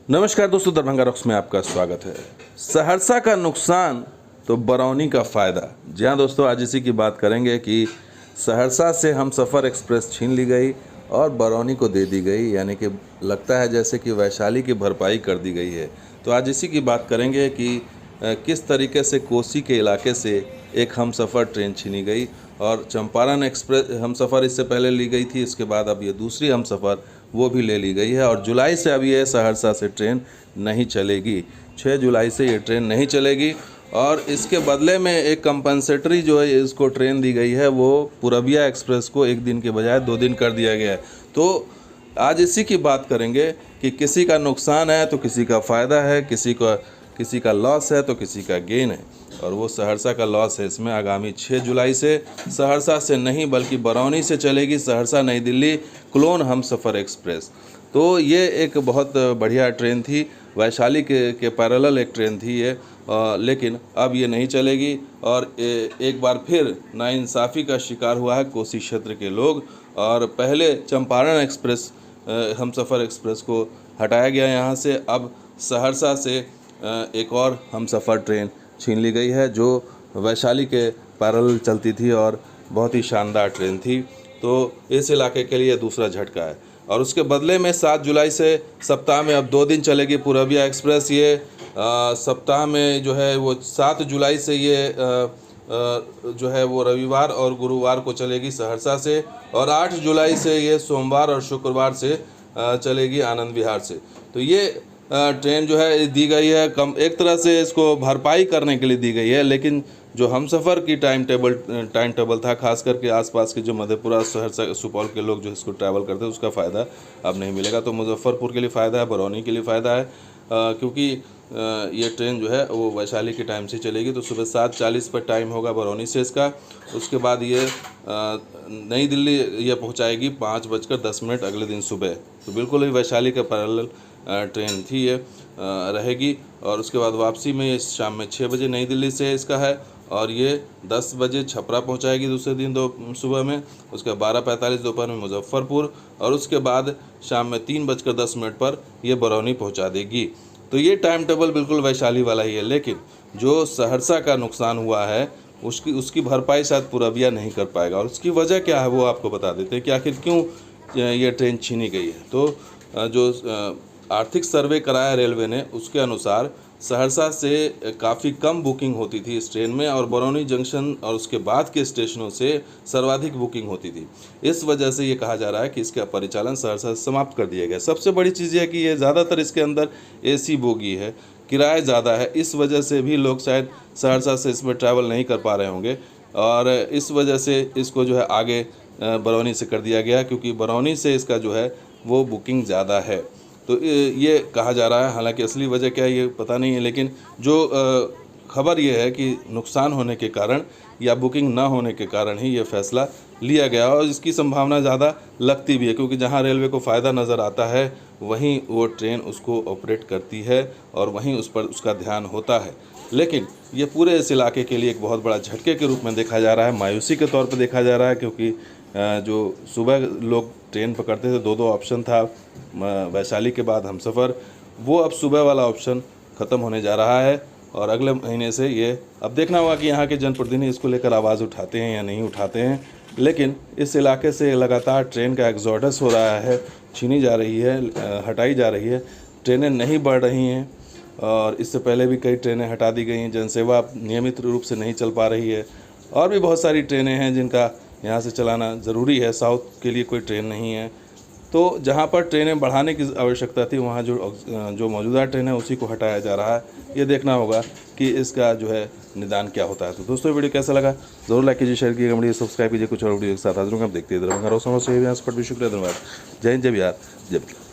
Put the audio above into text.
नमस्कार दोस्तों, दरभंगा रॉक्स में आपका स्वागत है। सहरसा का नुकसान तो बरौनी का फ़ायदा। जी हाँ दोस्तों, आज इसी की बात करेंगे कि सहरसा से हमसफ़र एक्सप्रेस छीन ली गई और बरौनी को दे दी गई, यानी कि लगता है जैसे कि वैशाली की भरपाई कर दी गई है। तो आज इसी की बात करेंगे कि किस तरीके से कोसी के इलाके से एक हमसफ़र ट्रेन छीनी गई और चंपारण एक्सप्रेस हमसफ़र इससे पहले ली गई थी। इसके बाद अब ये दूसरी हमसफ़र वो भी ले ली गई है और जुलाई से अब ये सहरसा से ट्रेन नहीं चलेगी। 6 जुलाई से ये ट्रेन नहीं चलेगी और इसके बदले में एक कंपनसेटरी जो है इसको ट्रेन दी गई है, वो पूरबिया एक्सप्रेस को 1 दिन के बजाय 2 दिन कर दिया गया है। तो आज इसी की बात करेंगे कि किसी का नुकसान है तो किसी का फ़ायदा है, किसी का लॉस है तो किसी का गेन है, और वो सहरसा का लॉस है। इसमें आगामी 6 जुलाई से सहरसा से नहीं बल्कि बरौनी से चलेगी सहरसा नई दिल्ली क्लोन हमसफ़र एक्सप्रेस। तो ये एक बहुत बढ़िया ट्रेन थी, वैशाली के पैरेलल एक ट्रेन थी ये, लेकिन अब ये नहीं चलेगी और एक बार फिर नाइंसाफ़ी का शिकार हुआ है कोसी क्षेत्र के लोग। और पहले चंपारण एक्सप्रेस हमसफ़र एक्सप्रेस को हटाया गया यहाँ से, अब सहरसा से एक और हमसफ़र ट्रेन छीन ली गई है जो वैशाली के पैरेलल चलती थी और बहुत ही शानदार ट्रेन थी। तो इस इलाके के लिए दूसरा झटका है और उसके बदले में 7 जुलाई से सप्ताह में अब 2 दिन चलेगी पूरबिया एक्सप्रेस। ये सप्ताह में जो है वो 7 जुलाई से ये जो है वो रविवार और गुरुवार को चलेगी सहरसा से, और 8 जुलाई से ये सोमवार और शुक्रवार से चलेगी आनंद विहार से। तो ये ट्रेन जो है दी गई है कम, एक तरह से इसको भरपाई करने के लिए दी गई है, लेकिन जो हमसफ़र की टाइम टेबल था, खास करके आसपास के जो मधेपुरा सहरसा सुपौल के लोग जो इसको ट्रैवल करते हैं उसका फ़ायदा अब नहीं मिलेगा। तो मुजफ्फरपुर के लिए फ़ायदा है, बरौनी के लिए फ़ायदा है, क्योंकि ये ट्रेन जो है वो वैशाली के टाइम से चलेगी। तो सुबह 7:40 पर टाइम होगा बरौनी से इसका। उसके बाद ये नई दिल्ली ये पहुंचाएगी 5:10 अगले दिन सुबह। तो बिल्कुल ही वैशाली का पैरेलल ट्रेन थी ये रहेगी। और उसके बाद वापसी में ये शाम में 6 बजे नई दिल्ली से इसका है और ये 10 बजे छपरा पहुंचाएगी दूसरे दिन सुबह में। उसके 12:45 दोपहर में मुजफ्फरपुर और उसके बाद शाम में 3:10 पर ये बरौनी पहुंचा देगी। तो ये टाइम टेबल बिल्कुल वैशाली वाला ही है, लेकिन जो सहरसा का नुकसान हुआ है उसकी भरपाई शायद पूरबिया नहीं कर पाएगा। और उसकी वजह क्या है वो आपको बता देते हैं कि आखिर क्यों ये ट्रेन छीनी गई है। तो जो आर्थिक सर्वे कराया रेलवे ने उसके अनुसार सहरसा से काफ़ी कम बुकिंग होती थी इस ट्रेन में और बरौनी जंक्शन और उसके बाद के स्टेशनों से सर्वाधिक बुकिंग होती थी। इस वजह से ये कहा जा रहा है कि इसका परिचालन सहरसा से समाप्त कर दिया गया। सबसे बड़ी चीज़ है कि ये ज़्यादातर इसके अंदर एसी बोगी है, किराया ज़्यादा है, इस वजह से भी लोग शायद सहरसा से इसमें ट्रैवल नहीं कर पा रहे होंगे और इस वजह से इसको जो है आगे बरौनी से कर दिया गया, क्योंकि बरौनी से इसका जो है वो बुकिंग ज़्यादा है। तो ये कहा जा रहा है, हालांकि असली वजह क्या है ये पता नहीं है, लेकिन जो खबर ये है कि नुकसान होने के कारण या बुकिंग ना होने के कारण ही ये फैसला लिया गया और इसकी संभावना ज़्यादा लगती भी है, क्योंकि जहां रेलवे को फ़ायदा नज़र आता है वहीं वो ट्रेन उसको ऑपरेट करती है और वहीं उस पर उसका ध्यान होता है। लेकिन ये पूरे इस इलाके के लिए एक बहुत बड़ा झटके के रूप में देखा जा रहा है, मायूसी के तौर पर देखा जा रहा है, क्योंकि जो सुबह लोग ट्रेन पकड़ते थे, 2 ऑप्शन था वैशाली के बाद हमसफ़र, वो अब सुबह वाला ऑप्शन ख़त्म होने जा रहा है और अगले महीने से ये अब देखना होगा कि यहाँ के जनप्रतिनिधि इसको लेकर आवाज़ उठाते हैं या नहीं उठाते हैं। लेकिन इस इलाके से लगातार ट्रेन का एग्जॉडस हो रहा है, छीनी जा रही है, हटाई जा रही है, ट्रेनें नहीं बढ़ रही हैं और इससे पहले भी कई ट्रेनें हटा दी गई हैं, जनसेवा नियमित रूप से नहीं चल पा रही है और भी बहुत सारी ट्रेनें हैं जिनका यहाँ से चलाना ज़रूरी है, साउथ के लिए कोई ट्रेन नहीं है। तो जहाँ पर ट्रेनें बढ़ाने की आवश्यकता थी वहाँ जो मौजूदा ट्रेन है उसी को हटाया जा रहा है। ये देखना होगा कि इसका जो है निदान क्या होता है। तो दोस्तों वीडियो कैसा लगा ज़रूर लाइक कीजिए, शेयर कीजिए, वीडियो सब्सक्राइब कीजिए। कुछ और वीडियो के साथ हाजिर होंगे, आप देखते हैं दरभंगा रॉक्स। शुक्रिया, धन्यवाद। जय हिंद, जय बिहार, जय।